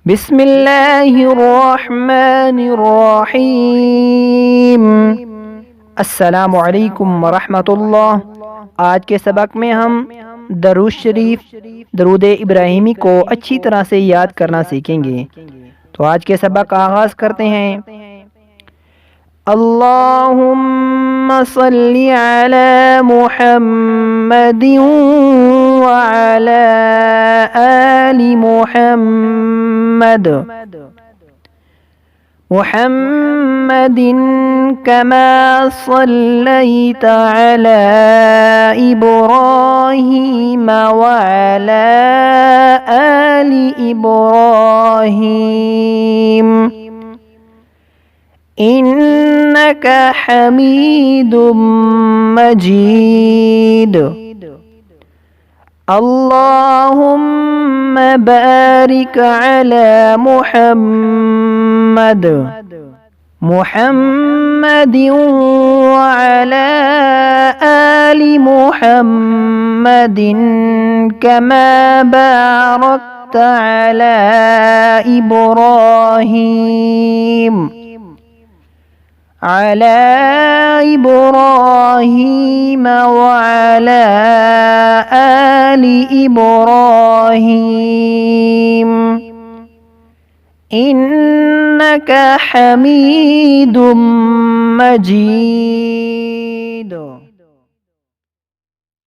बिस्मिल्लाहिर्रहमानिर्रहीम। अस्सलामु अलैकुम वरहमतुल्लाह। आज के सबक में हम दरूद शरीफ, दरूद इब्राहिमी को अच्छी तरह से याद करना सीखेंगे। तो आज के सबक का आगाज़ करते हैं। अल्लाहुम्मा सल्ली अला मुहम्मदिन व अला आलि मुहम्मद मुहम्मदिन कमा सल्लैता अला इब्राहीम व अला आलि इब्राहीम इन्नका हमीदुम मजीद। अल्लाहुम्मा बारिक अला मुहम्मद मुहम्मदिन व अला आलि मुहम्मदिन कमा बारकता अला इब्राहीम व अला आलि इब्राहीम इन्नका हमीदुम मजीद।